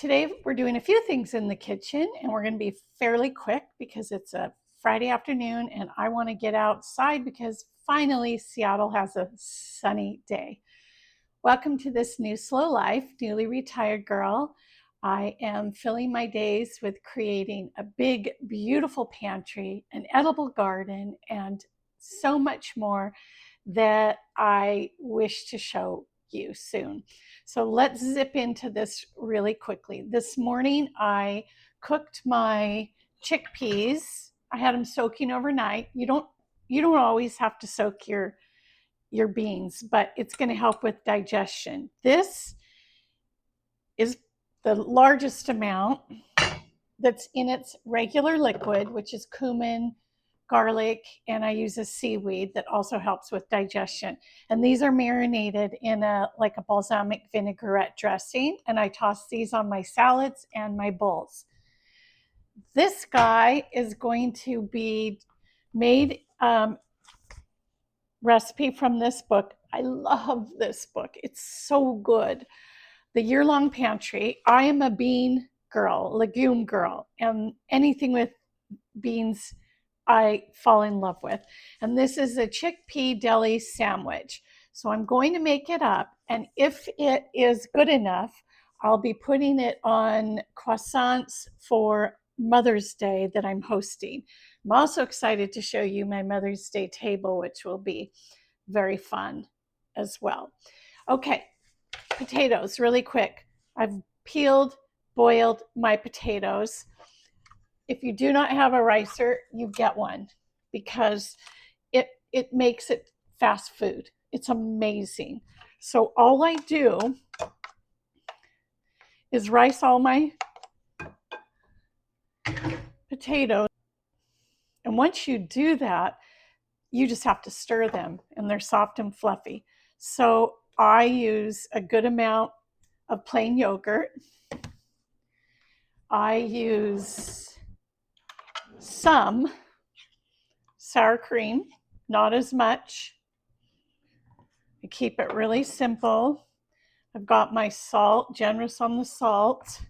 Today we're doing a few things in the kitchen and we're going to be fairly quick because it's a Friday afternoon and I want to get outside because finally Seattle has a sunny day. Welcome to this new slow life, newly retired girl. I am filling my days with creating a big, beautiful pantry, an edible garden, and so much more that I wish to show you soon. So let's zip into this really quickly. This morning I cooked my chickpeas. I had them soaking overnight. You don't always have to soak your beans, but it's going to help with digestion. This is the largest amount that's in its regular liquid, which is cumin, garlic, and I use a seaweed that also helps with digestion. And these are marinated in a balsamic vinaigrette dressing, and I toss these on my salads and my bowls. This guy is going to be made recipe from this book. I love this book. It's so good. The Year-Long Pantry. I am a bean girl, legume girl, and anything with beans I fall in love with. And this is a chickpea deli sandwich. So I'm going to make it up, and if it is good enough, I'll be putting it on croissants for Mother's Day that I'm hosting. I'm also excited to show you my Mother's Day table, which will be very fun as well. Okay, potatoes, really quick. I've peeled, boiled my potatoes. If you do not have a ricer, you get one because it makes it fast food. It's amazing. So all I do is rice all my potatoes. And once you do that, you just have to stir them and they're soft and fluffy. So I use a good amount of plain yogurt. I use some sour cream, not as much. I keep it really simple. I've got my salt, generous on the salt,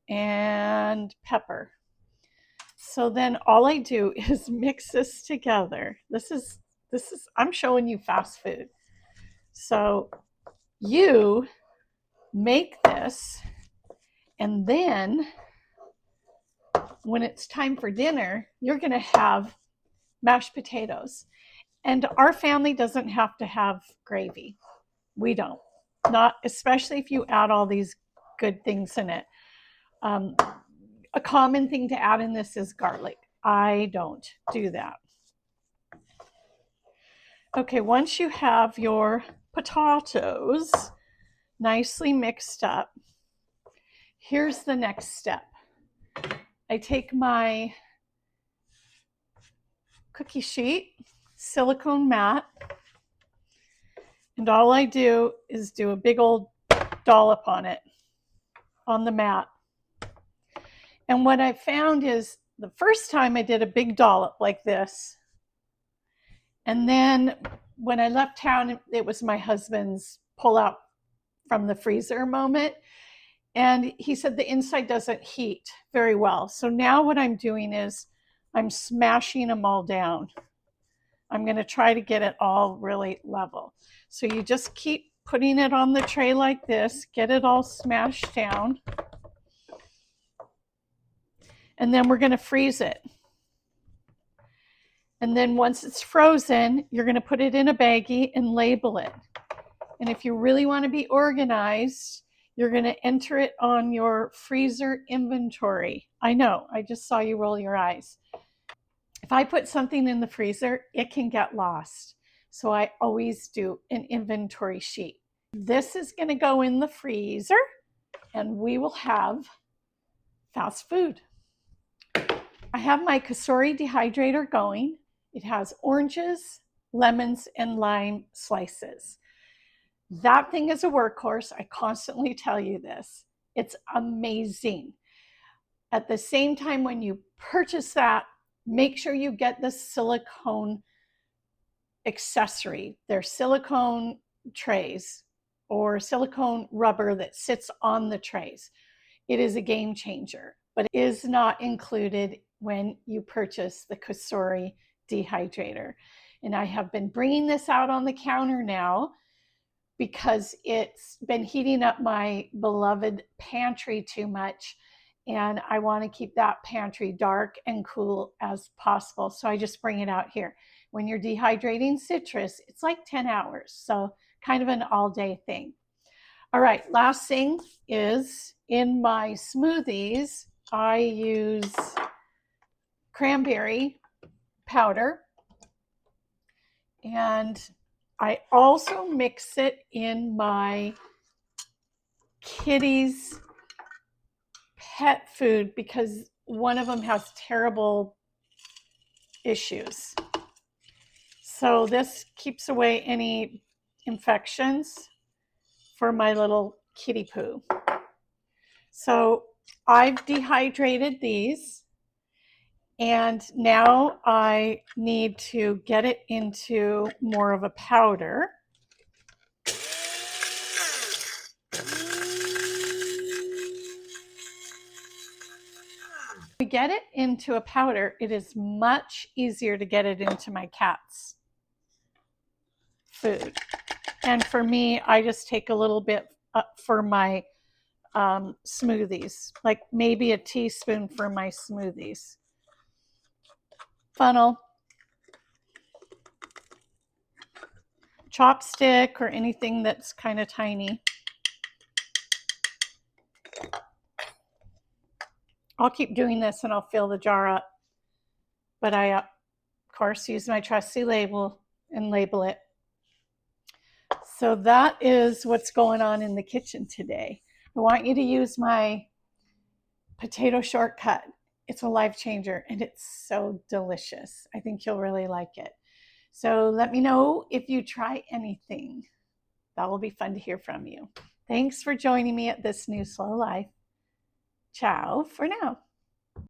and pepper. So then all I do is mix this together. This is I'm showing you fast food. So you make this, and then when it's time for dinner, you're going to have mashed potatoes. And our family doesn't have to have gravy. We don't. Not especially if you add all these good things in it. A common thing to add in this is garlic. I don't do that. Okay, once you have your potatoes nicely mixed up, here's the next step. I take my cookie sheet, silicone mat, and all I do is do a big old dollop on it, on the mat. And what I found is the first time I did a big dollop like this, and then when I left town, it was my husband's pull out from the freezer moment. And he said the inside doesn't heat very well. So now what I'm doing is I'm smashing them all down. I'm going to try to get it all really level. So you just keep putting it on the tray like this, get it all smashed down. And then we're going to freeze it. And then once it's frozen, you're going to put it in a baggie and label it. And if you really want to be organized, you're going to enter it on your freezer inventory. I know, I just saw you roll your eyes. If I put something in the freezer, it can get lost. So I always do an inventory sheet. This is going to go in the freezer and we will have fast food. I have my Kasori dehydrator going. It has oranges, lemons, and lime slices. That thing is a workhorse. I constantly tell you this. It's amazing. At the same time, when you purchase that, make sure you get the silicone accessory. They're silicone trays or silicone rubber that sits on the trays. it is a game changer, but it is not included when you purchase the Cosori dehydrator. And I have been bringing this out on the counter now because it's been heating up my beloved pantry too much. And I want to keep that pantry dark and cool as possible. So I just bring it out here. When you're dehydrating citrus, it's like 10 hours. So kind of an all day thing. All right, last thing is in my smoothies, I use cranberry powder, and I also mix it in my kitty's pet food because one of them has terrible issues. So this keeps away any infections for my little kitty poo. So I've dehydrated these, and now I need to get it into more of a powder. We get it into a powder, it is much easier to get it into my cat's food. And for me, I just take a little bit for my smoothies, like maybe a teaspoon for my smoothies. Funnel, chopstick, or anything that's kind of tiny. I'll keep doing this and I'll fill the jar up. But I, of course, use my trusty label and label it. So that is what's going on in the kitchen today. I want you to use my potato shortcut. It's a life changer and it's so delicious. I think you'll really like it. So let me know if you try anything. That will be fun to hear from you. Thanks for joining me at this new slow life. Ciao for now.